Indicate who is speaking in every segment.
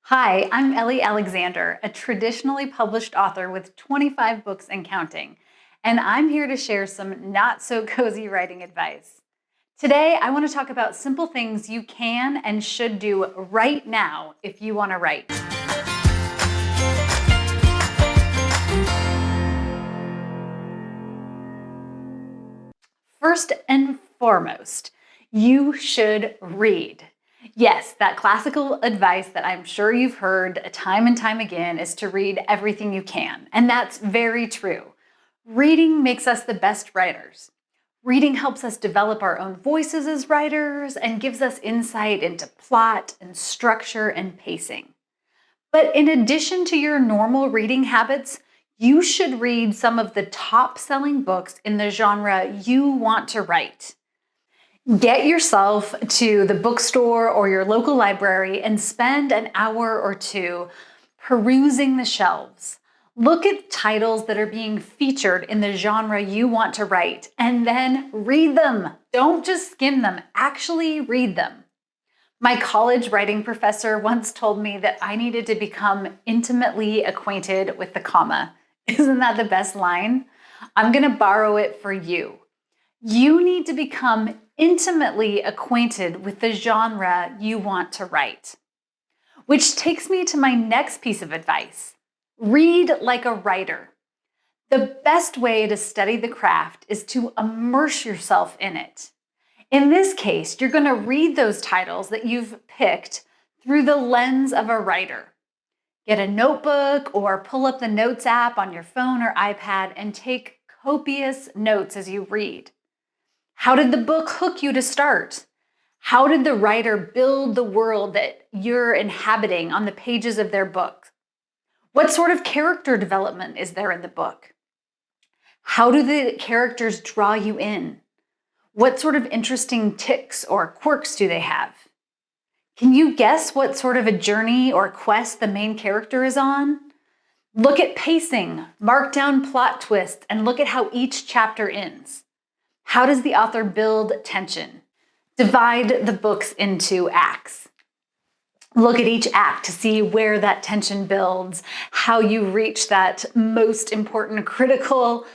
Speaker 1: Hi, I'm Ellie Alexander, a traditionally published author with 25 books and counting, and I'm here to share some not so cozy writing advice. Today, I want to talk about simple things you can and should do right now if you want to write. First and foremost, you should read. Yes, that classical advice that I'm sure you've heard time and time again is to read everything you can. And that's very true. Reading makes us the best writers. Reading helps us develop our own voices as writers and gives us insight into plot and structure and pacing. But in addition to your normal reading habits, you should read some of the top-selling books in the genre you want to write. Get yourself to the bookstore or your local library and spend an hour or two perusing the shelves. Look at titles that are being featured in the genre you want to write and then read them. Don't just skim them, actually read them. My college writing professor once told me that I needed to become intimately acquainted with the comma. Isn't that the best line? I'm going to borrow it for you. You need to become intimately acquainted with the genre you want to write. Which takes me to my next piece of advice. Read like a writer. The best way to study the craft is to immerse yourself in it. In this case, you're going to read those titles that you've picked through the lens of a writer. Get a notebook or pull up the Notes app on your phone or iPad and take copious notes as you read. How did the book hook you to start? How did the writer build the world that you're inhabiting on the pages of their book? What sort of character development is there in the book? How do the characters draw you in? What sort of interesting tics or quirks do they have? Can you guess what sort of a journey or quest the main character is on? Look at pacing, mark down plot twists, and look at how each chapter ends. How does the author build tension? Divide the books into acts. Look at each act to see where that tension builds, how you reach that most important critical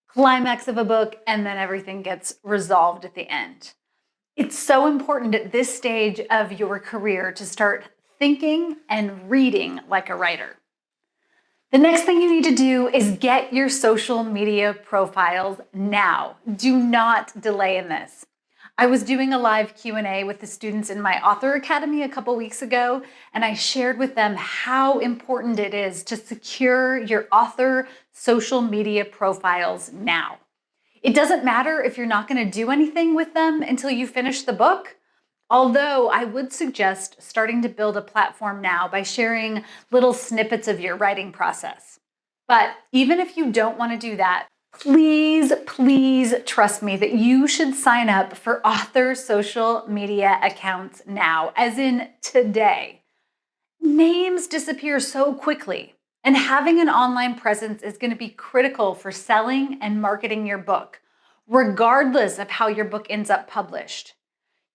Speaker 1: climax of a book, and then everything gets resolved at the end. It's so important at this stage of your career to start thinking and reading like a writer. The next thing you need to do is get your social media profiles now. Do not delay in this. I was doing a live Q&A with the students in my Author Academy a couple weeks ago, and I shared with them how important it is to secure your author social media profiles now. It doesn't matter if you're not going to do anything with them until you finish the book, although I would suggest starting to build a platform now by sharing little snippets of your writing process. But even if you don't want to do that, please trust me that you should sign up for author social media accounts now, as in today. Names disappear so quickly, and having an online presence is going to be critical for selling and marketing your book, regardless of how your book ends up published.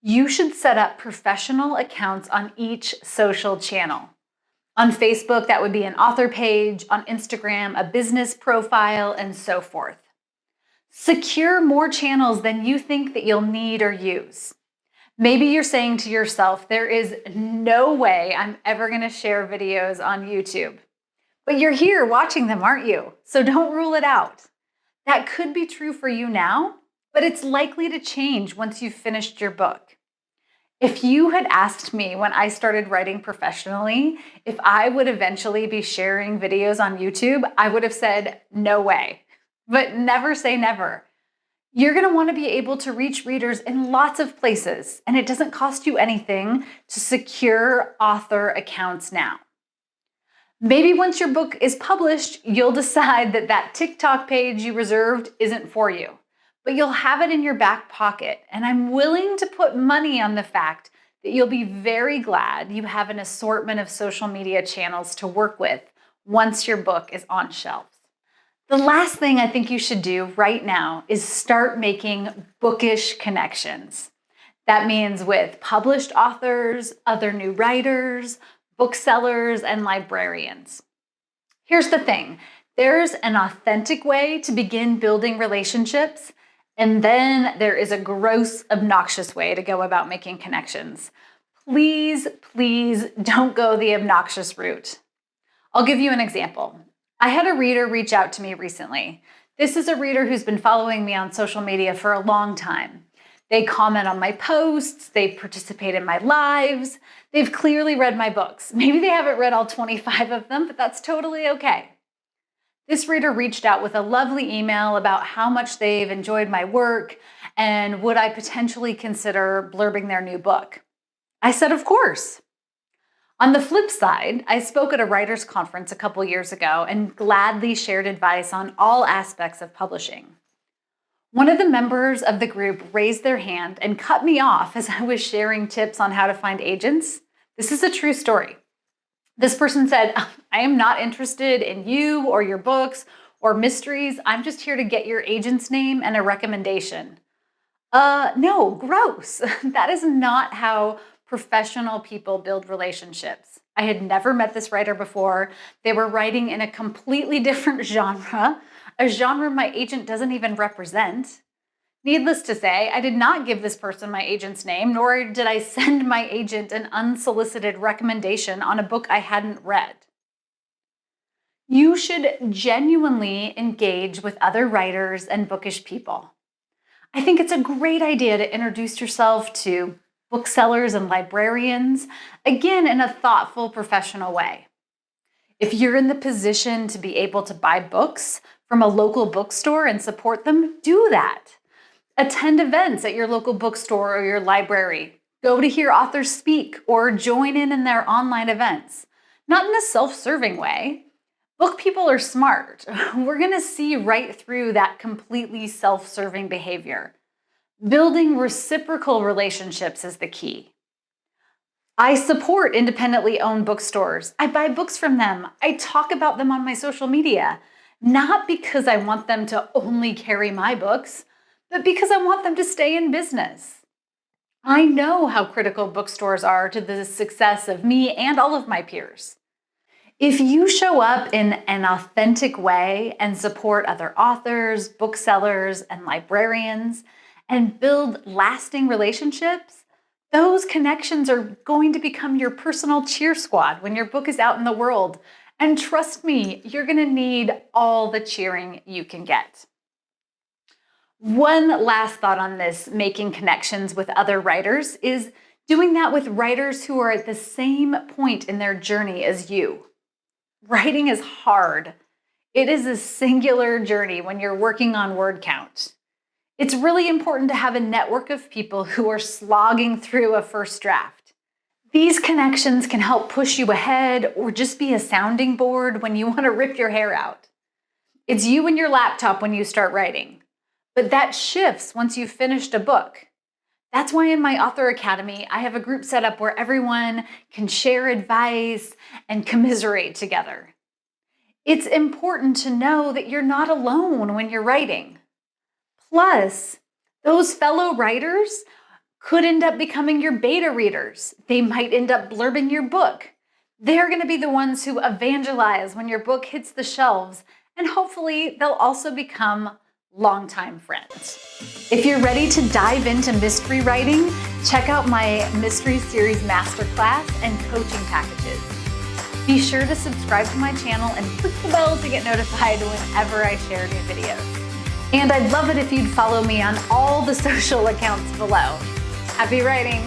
Speaker 1: You should set up professional accounts on each social channel. On Facebook, that would be an author page, on Instagram, a business profile, and so forth. Secure more channels than you think that you'll need or use. Maybe you're saying to yourself, there is no way I'm ever going to share videos on YouTube. But you're here watching them, aren't you? So don't rule it out. That could be true for you now, but it's likely to change once you've finished your book. If you had asked me when I started writing professionally if I would eventually be sharing videos on YouTube, I would have said, no way. But never say never. You're going to want to be able to reach readers in lots of places, and it doesn't cost you anything to secure author accounts now. Maybe once your book is published, you'll decide that that TikTok page you reserved isn't for you. But you'll have it in your back pocket, and I'm willing to put money on the fact that you'll be very glad you have an assortment of social media channels to work with once your book is on shelves. The last thing I think you should do right now is start making bookish connections. That means with published authors, other new writers, booksellers, and librarians. Here's the thing. There's an authentic way to begin building relationships, and then there is a gross, obnoxious way to go about making connections. Please, please don't go the obnoxious route. I'll give you an example. I had a reader reach out to me recently. This is a reader who's been following me on social media for a long time. They comment on my posts, they participate in my lives, they've clearly read my books. Maybe they haven't read all 25 of them, but that's totally okay. This reader reached out with a lovely email about how much they've enjoyed my work and would I potentially consider blurbing their new book. I said, of course. On the flip side, I spoke at a writers' conference a couple years ago and gladly shared advice on all aspects of publishing. One of the members of the group raised their hand and cut me off as I was sharing tips on how to find agents. This is a true story. This person said, I am not interested in you or your books or mysteries. I'm just here to get your agent's name and a recommendation. No, gross. That is not how professional people build relationships. I had never met this writer before. They were writing in a completely different genre, a genre my agent doesn't even represent. Needless to say, I did not give this person my agent's name, nor did I send my agent an unsolicited recommendation on a book I hadn't read. You should genuinely engage with other writers and bookish people. I think it's a great idea to introduce yourself to booksellers and librarians, again, in a thoughtful, professional way. If you're in the position to be able to buy books from a local bookstore and support them, do that. Attend events at your local bookstore or your library. Go to hear authors speak or join in their online events. Not in a self-serving way. Book people are smart. We're going to see right through that completely self-serving behavior. Building reciprocal relationships is the key. I support independently owned bookstores. I buy books from them. I talk about them on my social media, not because I want them to only carry my books, but because I want them to stay in business. I know how critical bookstores are to the success of me and all of my peers. If you show up in an authentic way and support other authors, booksellers, and librarians, and build lasting relationships, those connections are going to become your personal cheer squad when your book is out in the world. And trust me, you're going to need all the cheering you can get. One last thought on this, making connections with other writers, is doing that with writers who are at the same point in their journey as you. Writing is hard. It is a singular journey when you're working on word count. It's really important to have a network of people who are slogging through a first draft. These connections can help push you ahead or just be a sounding board when you want to rip your hair out. It's you and your laptop when you start writing, but that shifts once you've finished a book. That's why in my Author Academy, I have a group set up where everyone can share advice and commiserate together. It's important to know that you're not alone when you're writing. Plus, those fellow writers could end up becoming your beta readers. They might end up blurbing your book. They're going to be the ones who evangelize when your book hits the shelves, and hopefully they'll also become longtime friends. If you're ready to dive into mystery writing, check out my Mystery Series Masterclass and coaching packages. Be sure to subscribe to my channel and click the bell to get notified whenever I share new videos. And I'd love it if you'd follow me on all the social accounts below. Happy writing!